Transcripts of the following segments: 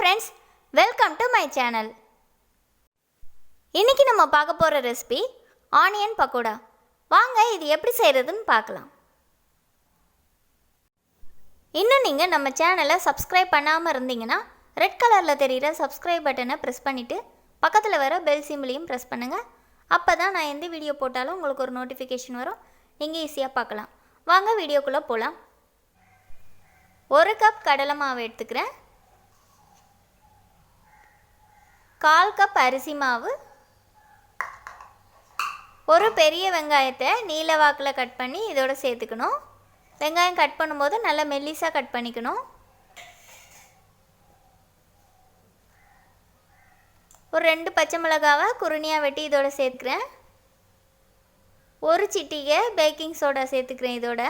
friends, welcome to my channel. இன்னைக்கு நம்ம பார்க்க போற ரெசிபி ஆனியன் பக்கோடா. வாங்க இது எப்படி செய்யறதுன்னு பார்க்கலாம். இன்னும் நீங்க நம்ம சேனலை சப்ஸ்கிரைப் பண்ணாம இருந்தீங்கன்னா ரெட் கலர்ல தெரியுற சப்ஸ்கிரைப் பட்டனை பிரஸ் பண்ணிட்டு பக்கத்துல வர பெல் சிம்பலையும் பிரஸ் பண்ணுங்க. அப்பதான் நான் எந்த வீடியோ போட்டாலும் உங்களுக்கு ஒரு நோட்டிஃபிகேஷன் வரும். நீங்க ஈஸியா பார்க்கலாம். வாங்க வீடியோக்குள்ள போலாம். 1 கப் கடலை மாவு எடுத்துக்கிறேன். 1/4 கப் அரிசி மாவு, ஒரு பெரிய வெங்காயத்தை நீல வாக்கில் கட் பண்ணி இதோட சேர்த்துக்கணும். வெங்காயம் கட் பண்ணும்போது நல்லா மெல்லிசாக கட் பண்ணிக்கணும். ஒரு 2 பச்சை மிளகாவை குருணியாக வெட்டி இதோட சேர்த்துக்கிறேன். ஒரு சிட்டிகை பேக்கிங் சோடா சேர்த்துக்கிறேன். இதோட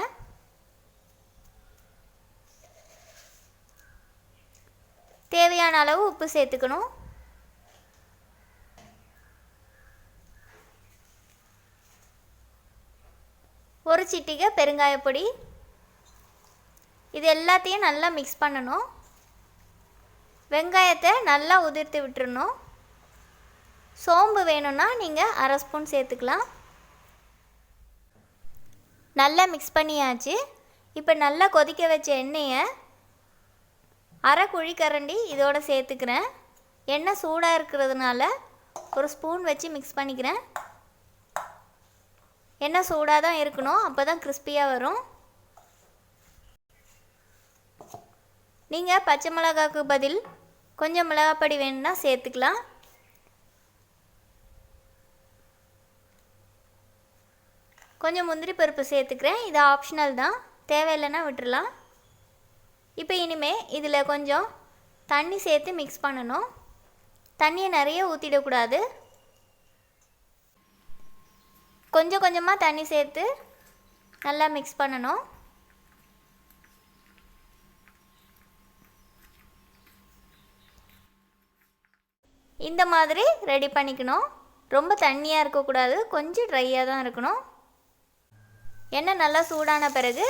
தேவையான அளவு உப்பு சேர்த்துக்கணும். ஒரு சிட்டிகை பெருங்காயப்பொடி. இது எல்லாத்தையும் நல்லா மிக்ஸ் பண்ணணும். வெங்காயத்தை நல்லா உதிர்த்து விட்டுறணும். சோம்பு வேணும்னா நீங்கள் 1/2 ஸ்பூன் சேர்த்துக்கலாம். நல்லா மிக்ஸ் பண்ணியாச்சு. இப்போ நல்லா கொதிக்க வச்ச எண்ணெயை 1/2 குழிக்கரண்டி இதோட சேர்த்துக்கிறேன். எண்ணெய் சூடாக இருக்கிறதுனால ஒரு ஸ்பூன் வச்சு மிக்ஸ் பண்ணிக்கிறேன். எண்ணெய் சூடாக தான் இருக்கணும், அப்போ தான் கிறிஸ்பியாக வரும். நீங்கள் பச்சை மிளகாய்க்கு பதில் கொஞ்சம் மிளகாப்பொடி வேணும்னா சேர்த்துக்கலாம். கொஞ்சம் முந்திரி பருப்பு சேர்த்துக்கிறேன். இது ஆப்ஷனல் தான், தேவையில்லைன்னா விட்டுறலாம். இப்போ இனிமேல் இதில் கொஞ்சம் தண்ணி சேர்த்து மிக்ஸ் பண்ணணும். தண்ணியை நிறைய ஊற்றிடக்கூடாது. கொஞ்சம் கொஞ்சமாக தண்ணி சேர்த்து நல்லா மிக்ஸ் பண்ணணும். இந்த மாதிரி ரெடி பண்ணிக்கணும். ரொம்ப தண்ணியாக இருக்கக்கூடாது, கொஞ்சம் ட்ரையாக தான் இருக்கணும். எண்ணெய் நல்லா சூடான பிறகு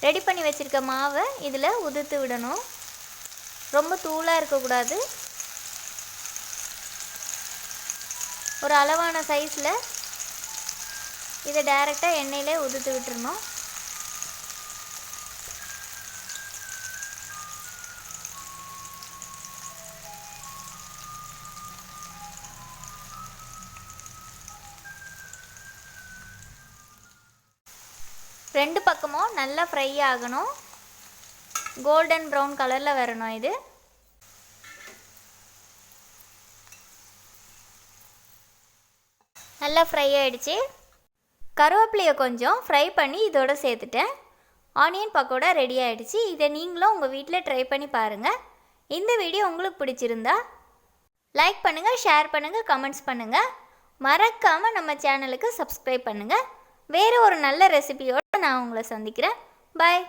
ரெடி பண்ணி வச்சுருக்க மாவை இதில் உதிர்த்து விடணும். ரொம்ப தூளாக இருக்கக்கூடாது. ஒரு அளவான சைஸில் இதை டைரெக்டாக எண்ணெயிலே உதிர்த்து விட்டுறணும். ரெண்டு பக்கமும் நல்லா ஃப்ரை ஆகணும். கோல்டன் ப்ரௌன் கலரில் வரணும். இது நல்லா ஃப்ரை ஆகிடுச்சு. கருவேப்பிலையை கொஞ்சம் ஃப்ரை பண்ணி இதோட சேர்த்துட்டேன். ஆனியன் பக்கோடா ரெடி ஆகிடுச்சு. இதை நீங்களும் உங்கள் வீட்டில் ட்ரை பண்ணி பாருங்கள். இந்த வீடியோ உங்களுக்கு பிடிச்சிருந்தா லைக் பண்ணுங்கள், ஷேர் பண்ணுங்கள், கமெண்ட்ஸ் பண்ணுங்கள். மறக்காமல் நம்ம சேனலுக்கு சப்ஸ்கிரைப் பண்ணுங்கள். வேறு ஒரு நல்ல ரெசிபியோடு நான் உங்களை சந்திக்கிறேன். பாய்.